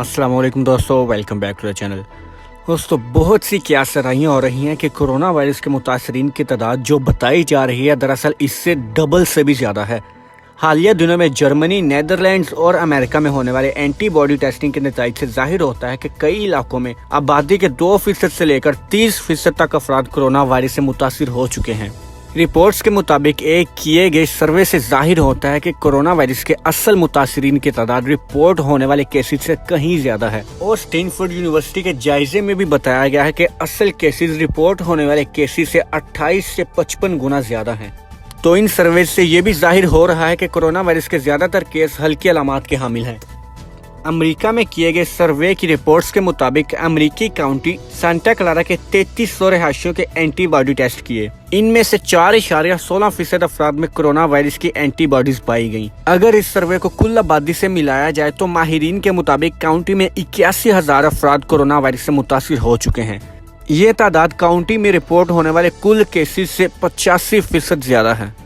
अस्सलाम वालेकुम दोस्तों, welcome back to the channel. दोस्तों, बहुत सी क्यासराइयाँ हो रही हैं कि कोरोना वायरस के मुतासरीन की तादाद जो बताई जा रही है दरअसल इससे डबल से भी ज़्यादा है। हालिया दिनों में जर्मनी, नीदरलैंड्स और अमेरिका में होने वाले एंटीबॉडी टेस्टिंग के नतीजे से जाहिर होता है कि कई इलाकों में आबादी के 2% से लेकर 30% तक अफराद कोरोना वायरस से मुतासिर हो चुके हैं। रिपोर्ट्स के मुताबिक एक किए गए सर्वे से जाहिर होता है कि कोरोना वायरस के असल मुतासरीन की तादाद रिपोर्ट होने वाले केसेस से कहीं ज्यादा है और स्टैनफोर्ड यूनिवर्सिटी के जायजे में भी बताया गया है कि असल केसेस रिपोर्ट होने वाले केसेस से 28 से 55 गुना ज्यादा हैं। तो इन सर्वे से ये भी जाहिर हो रहा है कि कोरोना वायरस के ज्यादातर केस हल्की अलामात के हामिल हैं। अमेरिका में किए गए सर्वे की रिपोर्ट्स के मुताबिक अमेरिकी काउंटी सांता क्लारा के 3300 रहायशियों के एंटीबॉडी टेस्ट किए। इनमें से 4.16% अफराद में कोरोना वायरस की एंटीबॉडीज पाई गईं। अगर इस सर्वे को कुल आबादी से मिलाया जाए तो माहिरीन के मुताबिक काउंटी में 81,000 अफराद कोरोना वायरस से मुतासिर हो चुके हैं। ये तादाद काउंटी में रिपोर्ट होने वाले कुल केसेस से 85% ज्यादा है।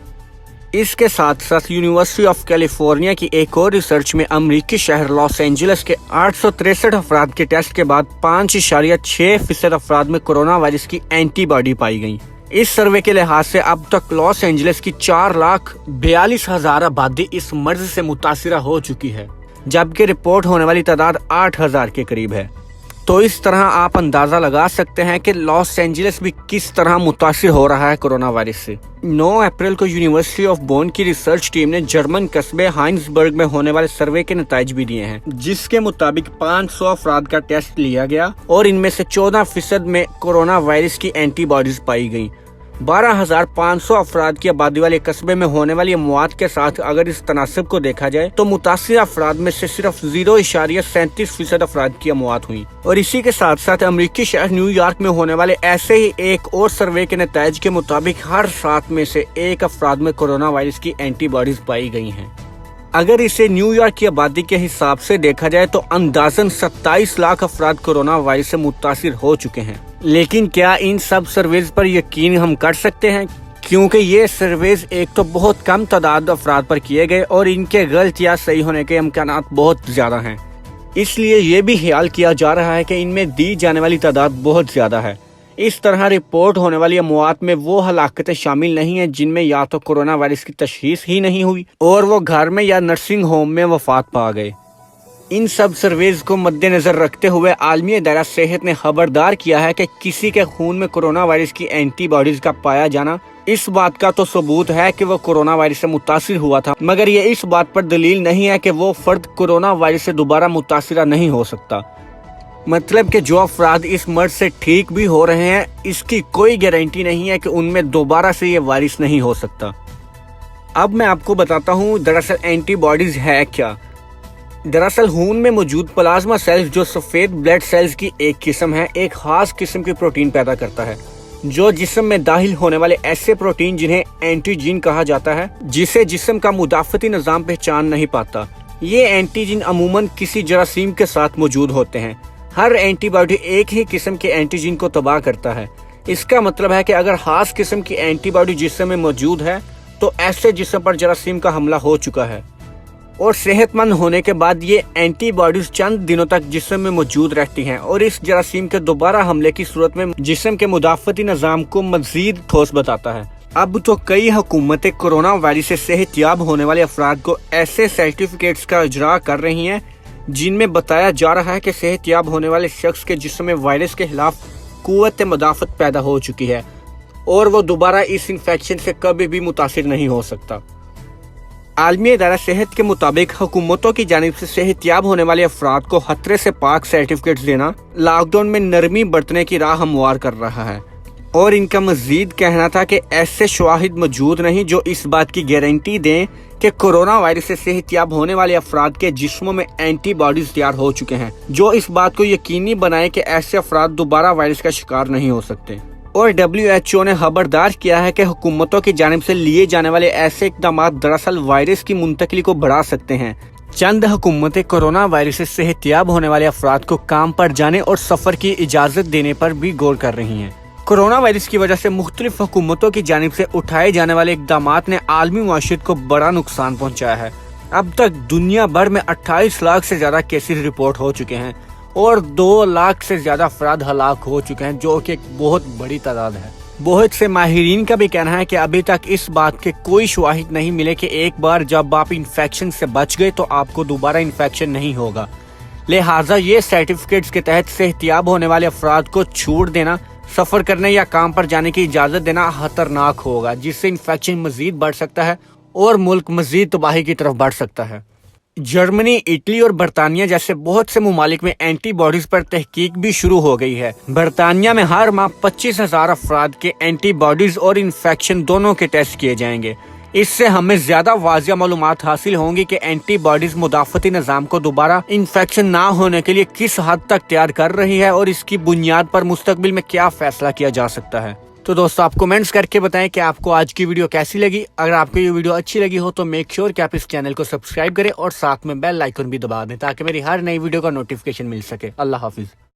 इसके साथ साथ यूनिवर्सिटी ऑफ कैलिफोर्निया की एक और रिसर्च में अमेरिकी शहर लॉस एंजलिस के 863 अफराद के टेस्ट के बाद 5.6% अफराद में कोरोना वायरस की एंटीबॉडी पाई गई। इस सर्वे के लिहाज से अब तक लॉस एंजलिस की 4,42,000 आबादी इस मर्ज से मुतासिरा हो चुकी है, जबकि रिपोर्ट होने वाली तादाद 8,000 के करीब है। तो इस तरह आप अंदाजा लगा सकते हैं कि लॉस एंजलिस भी किस तरह मुतासिर हो रहा है कोरोना वायरस से। 9 अप्रैल को यूनिवर्सिटी ऑफ बोन की रिसर्च टीम ने जर्मन कस्बे हाइंसबर्ग में होने वाले सर्वे के नतीजे भी दिए हैं, जिसके मुताबिक 500 अफराद का टेस्ट लिया गया और इनमें से 14% में कोरोना वायरस की एंटीबॉडीज पाई गई। 12,500 अफराद की आबादी वाले कस्बे में होने वाली मौत के साथ अगर इस तनासब को देखा जाए तो मुतासिर अफराद में से सिर्फ 0.37% अफराद की मौत हुई। और इसी के साथ साथ अमेरिकी शहर न्यूयॉर्क में होने वाले ऐसे ही एक और सर्वे के नतीजे के मुताबिक हर 7 में से 1 अफराद में कोरोना वायरस की एंटीबॉडीज पाई गई हैं। अगर इसे न्यूयॉर्क की आबादी के हिसाब से देखा जाए तो अंदाजन 27 लाख अफराद कोरोना वायरस से मुतासिर हो चुके हैं। लेकिन क्या इन सब सर्वेज पर यकीन हम कर सकते हैं? क्योंकि ये सर्वेज एक तो बहुत कम तादाद अफराद पर किए गए और इनके गलत या सही होने के इम्कानात बहुत ज्यादा हैं। इसलिए ये भी ख्याल किया जा रहा है कि इनमें दी जाने वाली तादाद बहुत ज्यादा है। इस तरह रिपोर्ट होने वाली अमवात में वो हलाकतें शामिल नहीं हैं जिनमें या तो कोरोना वायरस की तशखीस ही नहीं हुई और वो घर में या नर्सिंग होम में वफात पा गए। इन सब सर्वेज को मद्देनजर रखते हुए आलमी इदारा सेहत ने खबरदार किया है कि किसी के खून में कोरोना वायरस की एंटीबॉडीज का पाया जाना इस बात का तो सबूत है कि वो कोरोना वायरस से मुतासिर हुआ था, मगर ये इस बात पर दलील नहीं है कि वो फर्द कोरोना वायरस से दोबारा मुतासिरा नहीं हो सकता। मतलब कि जो अफराद इस मर्ज से ठीक भी हो रहे हैं, इसकी कोई गारंटी नहीं है कि उनमें दोबारा से ये वायरस नहीं हो सकता। अब मैं आपको बताता हूँ दरअसल एंटीबॉडीज है क्या। दरअसल खून में मौजूद प्लाज्मा सेल्स जो सफेद ब्लड सेल्स की एक किस्म है, एक खास किस्म की प्रोटीन पैदा करता है जो जिस्म में दाखिल होने वाले ऐसे प्रोटीन जिन्हें एंटीजीन कहा जाता है, जिसे जिस्म का मुदाफती निजाम पहचान नहीं पाता। ये एंटीजीन अमूमन किसी जरासीम के साथ मौजूद होते हैं। हर एंटीबॉडी एक ही किस्म के एंटीजीन को तबाह करता है। इसका मतलब है कि अगर खास किस्म की एंटीबॉडी जिस्म में मौजूद है तो ऐसे जिस्म पर जरासीम का हमला हो चुका है और सेहतमंद होने के बाद ये एंटीबॉडीज चंद दिनों तक जिस्म में मौजूद रहती हैं और इस जरासीम के दोबारा हमले की सूरत में जिस्म के मुदाफती निजाम को मजीद ठोस बताता है। अब तो कई हुकूमतें कोरोना वायरस से सेहतयाब होने वाले अफराद को ऐसे सर्टिफिकेट्स का इजरा कर रही हैं जिनमें बताया जा रहा है कि सेहतयाब होने वाले शख्स के जिस्म में वायरस के खिलाफ कुव्वत मुदाफत पैदा हो चुकी है और वो दोबारा इस इन्फेक्शन से कभी भी मुतासिर नहीं हो सकता। आलमी इदारा सेहत के मुताबिक हुकूमतों की जानिब से सेहतयाब होने वाले अफराद को खतरे से पाक सर्टिफिकेट देना लॉकडाउन में नरमी बरतने की राह हमवार कर रहा है। और इनका मजीद कहना था कि ऐसे शवाहिद मौजूद नहीं जो इस बात की गारंटी दें कि कोरोना वायरस से सेहतयाब होने वाले अफराद के जिस्मों में एंटीबॉडीज तैयार हो चुके हैं, जो इस बात को यकीनी बनाए कि ऐसे अफराद दोबारा वायरस का शिकार नहीं हो सकते। और WHO ने खबरदार किया है कि हुकूमतों की जानिब से लिए जाने वाले ऐसे इकदाम दरअसल वायरस की मुंतकिली को बढ़ा सकते हैं। चंद हुकूमतें कोरोना वायरस से सेहतयाब होने वाले अफराद को काम पर जाने और सफर की इजाजत देने पर भी गौर कर रही हैं। कोरोना वायरस की वजह से मुख्तलिफ हुकूमतों की जानिब से उठाए जाने वाले इकदामात ने आलमी मुआशरत को बड़ा नुकसान पहुंचाया है اب تک دنیا بھر میں 28 لاکھ سے زیادہ کیسز رپورٹ ہو چکے ہیں اور 2 لاکھ سے زیادہ افراد ہلاک ہو چکے ہیں، جو کہ ایک بہت بڑی تعداد ہے۔ بہت سے ماہرین کا بھی کہنا ہے کہ ابھی تک اس بات کے کوئی شواہد نہیں ملے کہ ایک بار جب آپ انفیکشن سے بچ گئے تو آپ کو دوبارہ انفیکشن نہیں ہوگا، لہٰذا یہ سرٹیفکیٹس کے تحت صحتیاب ہونے والے افراد کو چھوٹ دینا، سفر کرنے یا کام پر جانے کی اجازت دینا خطرناک ہوگا، جس سے انفیکشن مزید بڑھ سکتا ہے اور ملک مزید تباہی کی طرف بڑھ سکتا ہے۔ جرمنی، اٹلی اور برطانیہ جیسے بہت سے ممالک میں اینٹی باڈیز پر تحقیق بھی شروع ہو گئی ہے۔ برطانیہ میں ہر ماہ 25,000 افراد کے اینٹی باڈیز اور انفیکشن دونوں کے ٹیسٹ کیے جائیں گے۔ اس سے ہمیں زیادہ واضح معلومات حاصل ہوں گی کہ اینٹی باڈیز مدافعتی نظام کو دوبارہ انفیکشن نہ ہونے کے لیے کس حد تک تیار کر رہی ہے اور اس کی بنیاد پر مستقبل میں کیا فیصلہ کیا جا سکتا ہے۔ تو دوستو، آپ کومنٹس کر کے بتائیں کہ آپ کو آج کی ویڈیو کیسی لگی۔ اگر آپ کو یہ ویڈیو اچھی لگی ہو تو میک شیور کہ آپ اس چینل کو سبسکرائب کریں اور ساتھ میں بیل آئیکن بھی دبا دیں تاکہ میری ہر نئی ویڈیو کا نوٹیفیکیشن مل سکے۔ اللہ حافظ۔